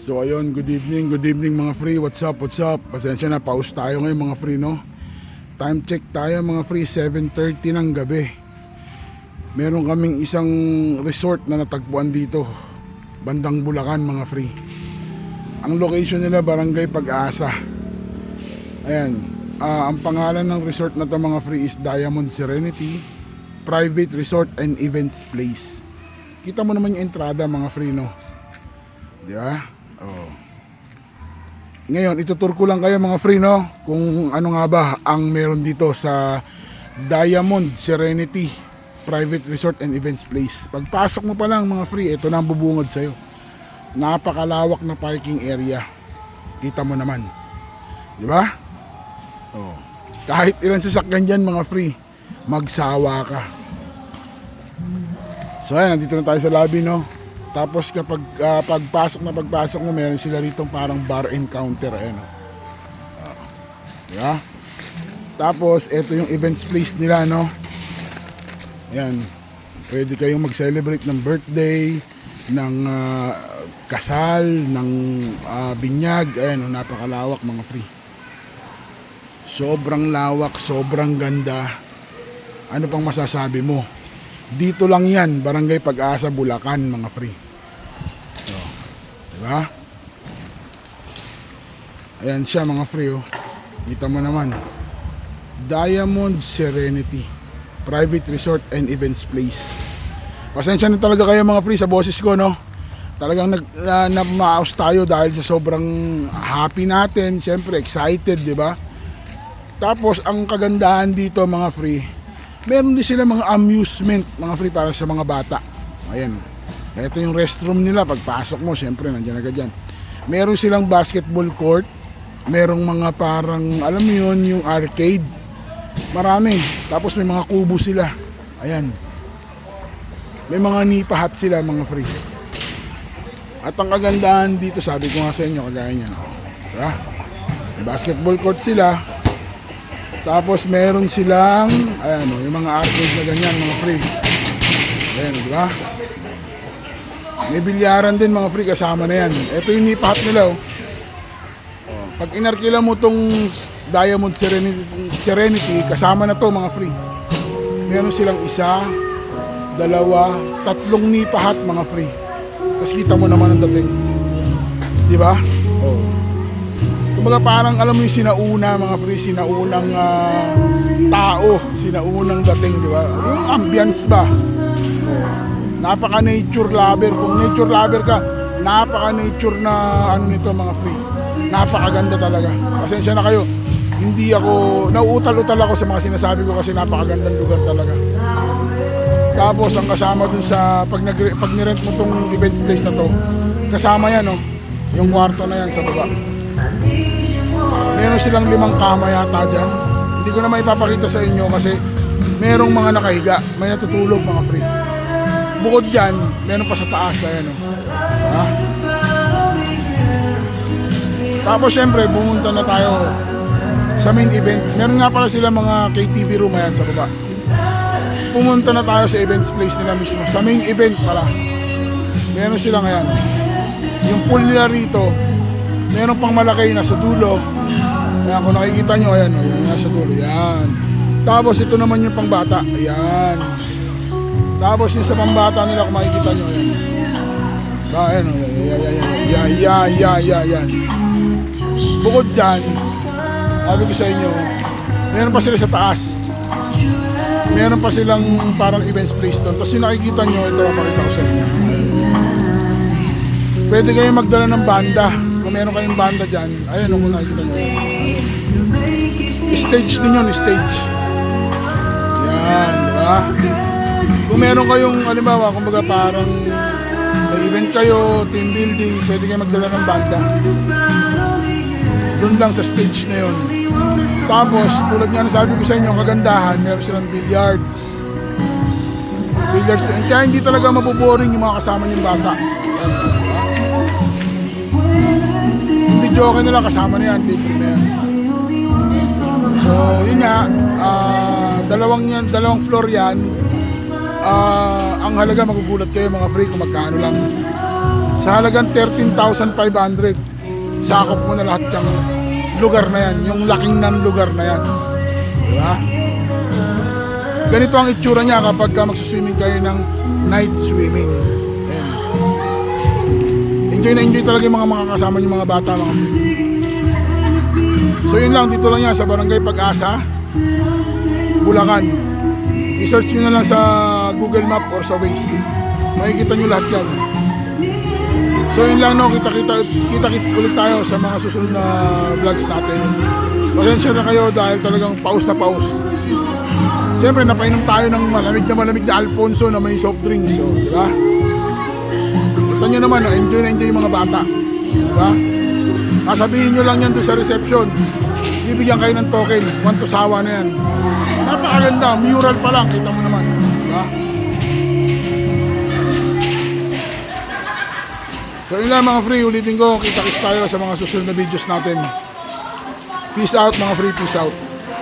So ayun, good evening mga free. What's up? Pasensya na, pause tayo ngayon mga free, no? Time check tayo mga free, 7:30 ng gabi. Meron kaming isang resort na natagpuan dito, bandang Bulacan mga free. Ang location nila, Barangay Pag-asa. Ayan, ang pangalan ng resort na to mga free is Diamond Serenity Private Resort and Events Place. Kita mo naman yung entrada mga free, no? Di ba? Oh. Ngayon, itutur ko lang kayo mga free, no, kung ano nga ba ang meron dito sa Diamond Serenity Private Resort and Events Place. Pagpasok mo pa lang mga free, ito na ang bubungad sa'yo. Napakalawak na parking area. Kita mo naman, di ba? Oh. Kahit ilang sasakyan dyan mga free, magsawa ka. So ayan, nandito na tayo sa lobby, no. Tapos kapag pagpasok mo, meron sila rito parang bar and counter, ayan, no? Diba? Tapos ito yung events place nila, no. Ayan, pwede kayong mag-celebrate ng birthday, ng kasal, ng binyag. Ayan, no, napakalawak mga free. Sobrang lawak, sobrang ganda. Ano pang masasabi mo? Dito lang yan, Barangay Pag-asa, Bulacan mga free. So, diba? Ayan siya mga free, oh. Kita mo naman, Diamond Serenity Private Resort and Events Place. Pasensya na talaga kayo mga free sa boses ko, no. Talagang namaos tayo dahil sa sobrang happy natin. Siyempre excited, diba? Tapos ang kagandahan dito mga free, meron din sila mga amusement mga free para sa mga bata. Ayan, ito yung restroom nila. Pagpasok mo, syempre nandiyan agad yan. Meron silang basketball court, merong mga parang, alam mo yun, yung arcade. Marami. Tapos may mga kubo sila. Ayan, may mga nipahat sila mga free. At ang kagandahan dito, sabi ko nga sa inyo, kagaya niyan, diba? May basketball court sila. Tapos meron silang, ayan, oh, yung mga arcade na ganyan mga free. Ayan, di ba? May bilyaran din mga free, kasama na yan. Ito yung nipahat nila, oh. Pag inarkila mo tong Diamond Serenity, kasama na to mga free. Meron silang isa, dalawa, tatlong nipahat mga free. Tapos kita mo naman ang dating, di ba? Oh. Kumbaga parang alam mo yung sinauna mga free, sinaunang tao, sinaunang dating, di ba? Yung ambience ba? Oh. Napaka nature lover. Kung nature lover ka, napaka nature na ano nito mga free. Napakaganda talaga. Pasensya na kayo, hindi ako, nauutal-utal ako sa mga sinasabi ko kasi napakagandang lugar talaga. Tapos ang kasama dun sa pag nirent mo tong events place na to, kasama yan, no? Yung kwarto na yan sa baba. Meron silang 5 kama yata dyan. Hindi ko na maipapakita sa inyo kasi merong mga nakahiga, may natutulog mga free. Bukod dyan, meron pa sa taas, ayan, oh. Ha? Tapos syempre pumunta na tayo sa main event. Meron nga pala sila mga KTV room, ayan sa baba. Pumunta na tayo sa events place nila mismo, sa main event pala. Meron silang, ayan, yung pool nila rito. Meron pang malaki nasa dulo. Ayan, kung nakikita nyo, ayan, oh, yung nasa dulo, yan. Tapos ito naman yung pangbata, ayan. Tapos yung sa pangbata nila, kung makikita nyo, ayan. Ayan, yan. Bukod dyan, sabi ko sa inyo, meron pa sila sa taas. Meron pa silang parang events place doon. Tapos yung nakikita nyo, ito, makita ko sa inyo. Pwede kayo magdala ng banda. Kung meron kayong banda dyan, ayun, kung nakikita nyo. Stage din yun, stage. Yan, di ba? Kung meron kayong, halimbawa, kumbaga parang may event kayo, team building, pwede kayo magdala ng banda. Doon lang sa stage na yun. Tapos, tulad nga nasabi ko sa inyo, kagandahan, meron silang billiards. Billiards, kaya hindi talaga mabuboring yung mga kasama niyong bata. Yung video okay nila, kasama na yan, libre na yan. So, yun nga, dalawang floor yan. Ang halaga, magugulat kayo mga free kung magkano lang. Sa halagang 13,500, sakop mo na lahat yung lugar na yan, yung laking ng lugar na yan. Diba? Ganito ang itsura niya kapag magsuswimming kayo ng night swimming. Ayan. Enjoy na enjoy talaga yung mga kasama yung mga bata, mga free. So yun lang, dito lang yan sa Barangay Pag-asa, Bulacan. I-search nyo na lang sa Google Map or sa Waze. Makikita nyo lahat yan. So yun lang, no, kita-kits ulit tayo sa mga susunod na vlogs natin. Pasensya na kayo dahil talagang paus na paus. Siyempre napainom tayo ng malamig na Alfonso na may soft drinks. So, di ba? Kita nyo naman, enjoy na enjoy yung mga bata. Di ba? Sasabihin nyo lang yan doon sa reception. Bibigyan kayo ng token. 1 to sawa na yan. Napakaganda. Mural pa lang. Kita mo naman. Diba? So yun lang mga free. Ulitin ko. Kita-kits tayo sa mga susunod na videos natin. Peace out mga free. Peace out.